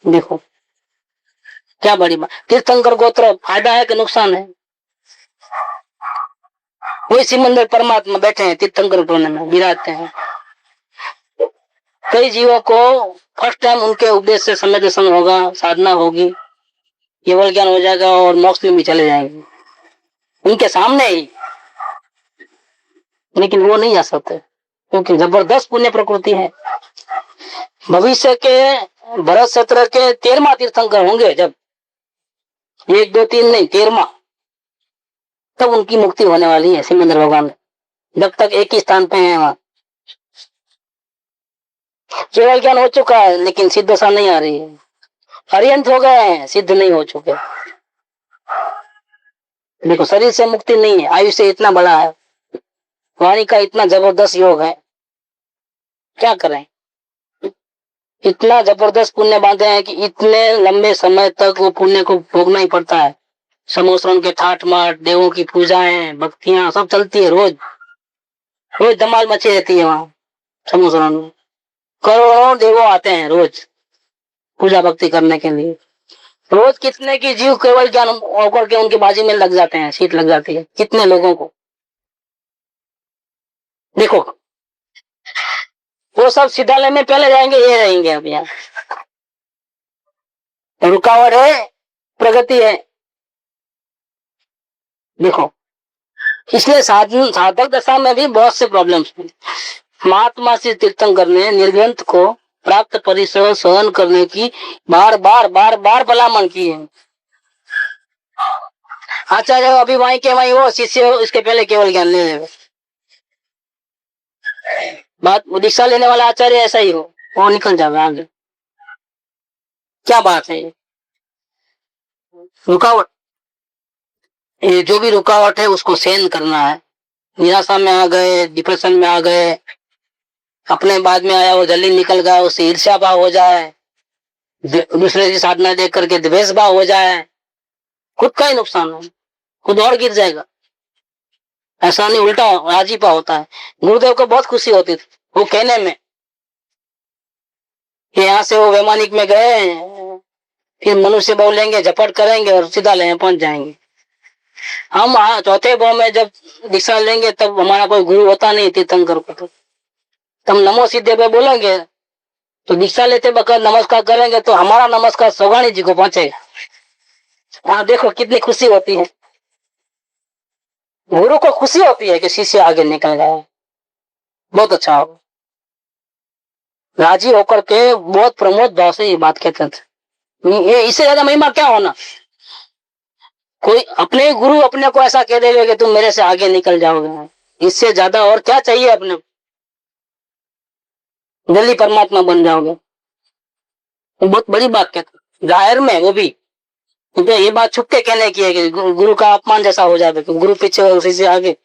देखो क्या बड़ी बात, तीर्थंकर गोत्र फायदा है कि नुकसान है? वही सिमंदर परमात्मा बैठे हैं, तीर्थंकर टोने में विराजते हैं। कई जीवों को फर्स्ट टाइम उनके उपदेश से समय दर्शन होगा, साधना होगी, केवल ज्ञान हो जाएगा और मोक्ष में भी चले जाएंगे उनके सामने ही, लेकिन वो नहीं जा सकते क्योंकि जबरदस्त पुण्य प्रकृति है। भविष्य के भरत सत्र के 13वां तीर्थंकर होंगे, जब 1 2 3 नहीं 13वां, तब उनकी मुक्ति होने वाली है सिमंदर भगवान। जब तक एक ही स्थान पे है वहां केवल ज्ञान हो चुका है लेकिन सिद्ध दशा नहीं आ रही है। अरिहंत हो गए हैं, सिद्ध नहीं हो चुके। देखो शरीर से मुक्ति नहीं है, आयुष्य इतना बड़ा है, वाणी का इतना जबरदस्त योग है, क्या करें। इतना जबरदस्त पुण्य बांधे हैं कि इतने लंबे समय तक वो पुण्य को भोगना ही पड़ता है। समोसरण के ठाठ माठ, देवों की पूजाएं, भक्तियां सब चलती है, रोज रोज धमाल मची रहती है वहां समोसरण में। करोड़ों देवों आते हैं रोज पूजा भक्ति करने के लिए। रोज कितने की जीव केवल ज्ञान होकर के उनकी बाजी में लग जाते हैं, सीट लग जाती है कितने लोगों को। देखो वो सब सिद्धालय में पहले जाएंगे, ये रहेंगे अब यहाँ। रुकावट है, प्रगति है। देखो इसलिए साधक दशा में भी बहुत से प्रॉब्लम्स हैं। महात्मा से तीर्थंकर ने निर्ग्रंथ को प्राप्त परिसर सहन करने की बार बार बार बार भलामण की है। आचार्य अभी वहीं के वहीं हो, शिष्य हो, इसके पहले केवल ज्ञान ले ले। बात दीक्षा लेने वाला आचार्य ऐसा ही हो, वो निकल जावे आगे। क्या बात है ये रुकावट, ये जो भी रुकावट है उसको सहन करना है। निराशा में आ गए, डिप्रेशन में आ गए, अपने बाद में आया वो जल्दी निकल गया, उससे ईर्ष्या भाव हो जाए, दूसरे की साधना देख करके द्वेष भाव हो जाए, खुद का ही नुकसान है, खुद और गिर जाएगा। ऐसा नहीं, उल्टा राजीपा होता है। गुरुदेव को बहुत खुशी होती थी वो कहने में कि यहाँ से वो वैमानिक में गए, फिर मनुष्य भाव लेंगे, झपट करेंगे और सीधा ले पहुंच जाएंगे। हम चौथे भाव में जब दीक्षा लेंगे तब हमारा कोई गुरु होता नहीं तीर्थंकर को, तो तब नमो सिद्धे पे बोलेंगे तो दीक्षा लेते बकर नमस्कार करेंगे तो हमारा नमस्कार सौगाणी जी को पहुंचेगा। हाँ देखो कितनी खुशी होती है, गुरु को खुशी होती है कि शिष्य आगे निकल गया, बहुत अच्छा हो, राजी होकर के बहुत प्रमोद भाव से ये बात कहते थे। ये इससे ज्यादा महिमा क्या होना। कोई अपने गुरु अपने को ऐसा कह देगा कि तुम मेरे से आगे निकल जाओगे, इससे ज्यादा और क्या चाहिए। अपने जल्दी परमात्मा बन जाओगे, तो बहुत बड़ी बात कहते जाहिर में, वो भी क्योंकि ये बात छुप के कहने की है कि गुरु का अपमान जैसा हो जाए, गुरु पीछे और उसी से आगे,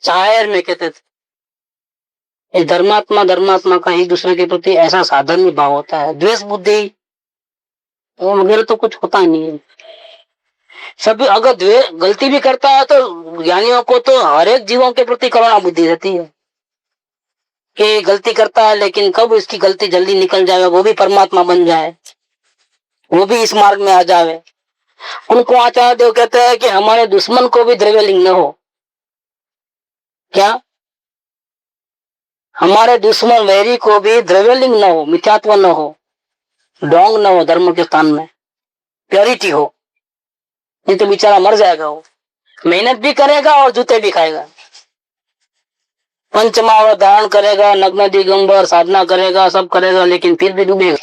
जाहिर में कहते थे। धर्मात्मा धर्मात्मा का एक दूसरे के प्रति ऐसा साधन भाव होता है, द्वेष बुद्धि वगैरह तो कुछ होता नहीं है। सभी अगर गलती भी करता है तो ज्ञानियों को तो हर एक जीवों के प्रति करुणा बुद्धि रहती है कि गलती करता है लेकिन कब इसकी गलती जल्दी निकल जाए, वो भी परमात्मा बन जाए, वो भी इस मार्ग में आ जाए। उनको आचार्य देव कहते हैं कि हमारे दुश्मन को भी द्रव्यलिंग न हो। क्या? हमारे दुश्मन वैरी को भी द्रव्यलिंग न हो, मिथ्यात्व न हो, डोंग न हो, धर्म के स्थान में प्योरिटी हो, नहीं तो बेचारा मर जाएगा। वो मेहनत भी करेगा और जूते भी खाएगा, पंचमावत धारण करेगा, नग्न दिगंबर साधना करेगा, सब करेगा, लेकिन फिर भी डूबेगा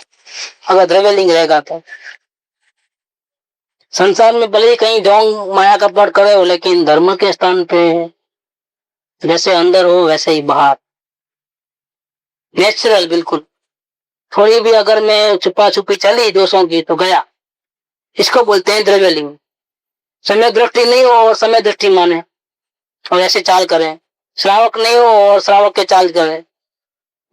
अगर द्रव्यलिंग रहेगा तो। संसार में भले ही कहीं ढोंग माया का पाठ करे हो, लेकिन धर्म के स्थान पे जैसे अंदर हो वैसे ही बाहर, नेचुरल बिल्कुल। थोड़ी भी अगर मैं छुपा छुपी चली दोषों की तो गया, इसको बोलते हैं द्रव्यलिंग। समय दृष्टि नहीं हो और समय दृष्टि माने और ऐसे चाल करें, श्रावक नहीं हो और श्रावक के चाल करें,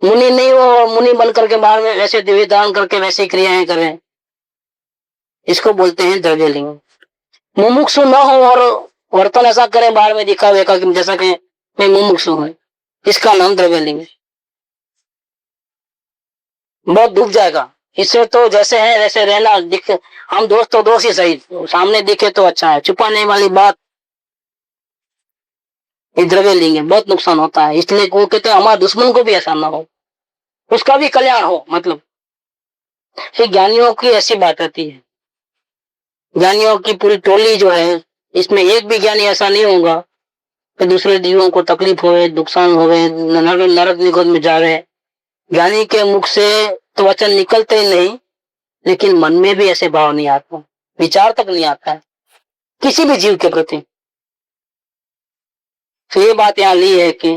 मुनि नहीं हो और मुनि बन करके बाहर में वैसे दिव्य धारण करके वैसी क्रियाएं करें, इसको बोलते हैं द्रव्यलिंग। मुमुक्षु न हो और वर्तन ऐसा करें बाहर में दिखावे का कि जैसा कि मैं मुमुक्षु हूं, इसका नाम द्रव्यलिंग है। बहुत डूब जाएगा इससे, तो जैसे है वैसे रहना। दिख हम दोस्त तो दोस्त ही सही, सामने दिखे तो अच्छा है, छुपाने वाली बात ये द्रव्यलिंग है, बहुत नुकसान होता है। इसलिए वो कहते हैं हमारे दुश्मन को भी ऐसा ना हो, उसका भी कल्याण हो। मतलब ये ज्ञानियों की ऐसी बात रहती है, ज्ञानियों की पूरी टोली जो है, इसमें एक भी ज्ञानी ऐसा नहीं होगा कि दूसरे जीवों को तकलीफ होवे, नुकसान होवे, नरक निगोद में जावे। ज्ञानी के मुख से तो वचन निकलते ही नहीं, लेकिन मन में भी ऐसे भाव नहीं आता, विचार तक नहीं आता है किसी भी जीव के प्रति। तो ये बात यहाँ ली है कि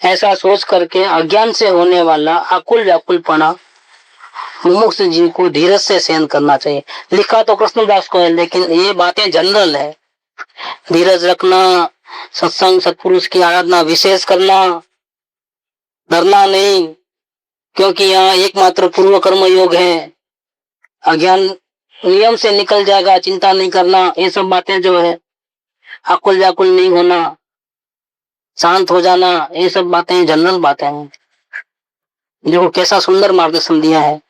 ऐसा सोच करके अज्ञान से होने वाला आकुल व्याकुलपना मुमुक्षु जी को धीरज से सहन करना चाहिए। लिखा तो कृष्णदास को है, लेकिन ये बातें जनरल है। धीरज रखना, सत्संग सत्पुरुष की आराधना विशेष करना, डरना नहीं, क्योंकि यहाँ एकमात्र पूर्व कर्म योग है। अज्ञान नियम से निकल जाएगा, चिंता नहीं करना। ये सब बातें जो है, आकुल व्याकुल नहीं होना, शांत हो जाना, ये सब बातें जनरल बातें हैं। देखो कैसा सुंदर मार्गदर्शन दिया है।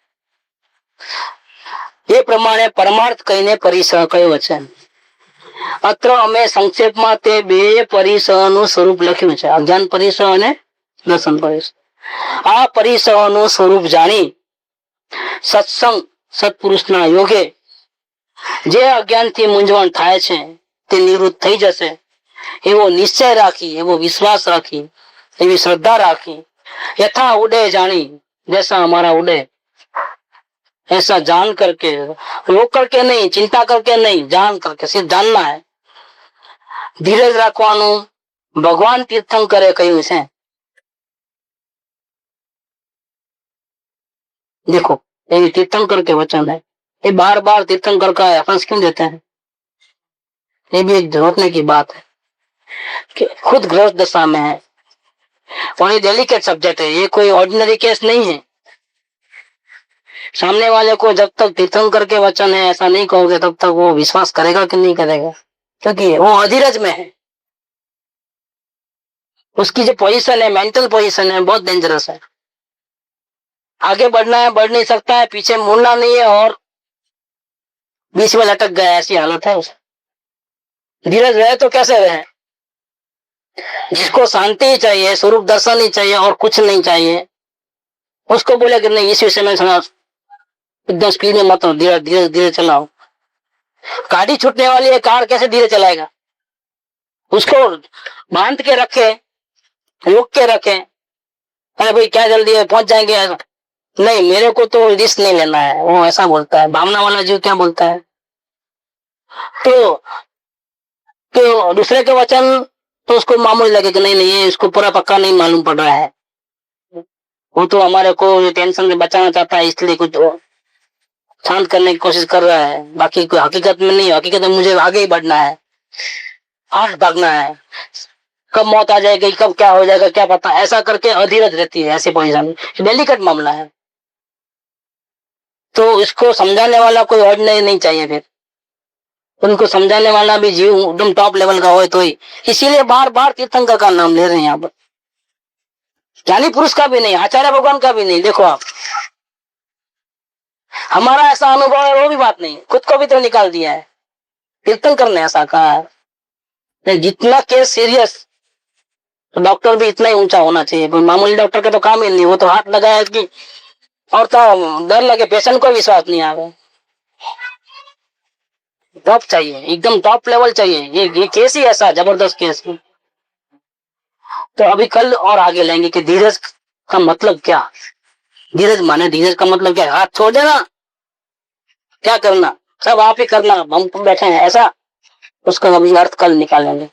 ये प्रमाणे परमार्थ कहीने परिसह कयो છે। અત્ર અમે સંક્ષેપમાં તે બે પરિસહનું સ્વરૂપ લખ્યું છે, અજ્ઞાન પરિસહ અને દર્શન પરિસહ। આ પરિસહનું સ્વરૂપ જાણી સત્સંગ સત્પુરુષના યોગે જે અજ્ઞાનથી મૂંઝવણ થાય છે તે નિવૃત્ત થઈ જશે એવો નિશ્ચય રાખી, એવો વિશ્વાસ રાખી, એવી શ્રદ્ધા રાખી, यथा उड़े जानी, जैसा हमारा उड़े ऐसा जान करके, रोक करके नहीं, चिंता करके नहीं, जान करके, सिर्फ जानना है। धीरज राखवानु भगवान तीर्थंकरे कह્યું છે। देखो ये तीर्थंकर के वचन है। ये बार बार तीर्थंकर का रेफरेंस क्यों देते हैं? ये भी एक झोंकने की बात है कि खुद गृहस्थ दशा में है और ये डेलिकेट सब्जेक्ट है, ये कोई ऑर्डिनरी केस नहीं है। सामने वाले को जब तक तीर्थंकर के वचन है ऐसा नहीं कहोगे तब तक वो विश्वास करेगा कि नहीं करेगा, क्योंकि वो अधीरज में है। उसकी जो पोजीशन है, मेंटल पोजीशन है, बहुत डेंजरस है। आगे बढ़ना है, बढ़ नहीं सकता है, पीछे मुड़ना नहीं है और बीच में लटक गया, ऐसी हालत है उसे। धीरज रहे तो कैसे रहे? जिसको शांति ही चाहिए, स्वरूप दर्शन ही चाहिए और कुछ नहीं चाहिए, उसको बोले कि नहीं इस विषय में सुना, एकदम स्पीड में मत हो, धीरे धीरे धीरे चलाओ। गाड़ी छूटने वाली है, कार कैसे धीरे चलाएगा? उसको बांध के रखे, रोक के रखे, अरे भाई क्या जल्दी है, पहुंच जाएंगे, ऐसा नहीं, मेरे को तो रिस्क नहीं लेना है, वो ऐसा बोलता है। भावना वाला जीव क्या बोलता है? तो दूसरे के वचन तो उसको मामूली लगे कि नहीं नहीं ये इसको पूरा पक्का नहीं मालूम पड़ रहा है, वो तो हमारे को टेंशन से बचाना चाहता है, इसलिए कुछ शांत करने की कोशिश कर रहा है। बाकी कोई हकीकत में नहीं, हकीकत में मुझे आगे ही बढ़ना है, आगे भागना है, कब मौत आ जाएगी, कब क्या हो जाएगा क्या पता, ऐसा करके अधीरज रहती है। ऐसे पोजीशन डेलिकेट मामला है, तो इसको समझाने वाला कोई ऑर्डिनरी नहीं चाहिए। फिर उनको समझाने वाला भी जीव एकदम टॉप लेवल का हो तो ही, इसीलिए बार बार तीर्थंकर का नाम ले रहे हैं यहाँ पर। ज्ञानी पुरुष का भी नहीं, आचार्य भगवान का भी नहीं। देखो आप, हमारा ऐसा अनुभव है वो भी बात नहीं, खुद को भी तो निकाल दिया है। तीर्थंकर ने ऐसा कहा है, जितना केस सीरियस तो डॉक्टर भी इतना ही ऊंचा होना चाहिए। मामूली डॉक्टर का तो काम ही नहीं, वो तो हाथ लगाया कि और तो डर लगे, पेशेंट को विश्वास नहीं आवे। टॉप चाहिए, एकदम टॉप लेवल चाहिए। ये केस ही ऐसा जबरदस्त केस है। तो अभी कल और आगे लेंगे कि धीरज का मतलब क्या। धीरज माने, धीरज का मतलब क्या? हाथ छोड़ देना, क्या करना सब आप ही करना, हम बैठे हैं ऐसा, उसका अभी अर्थ कल निकालेंगे।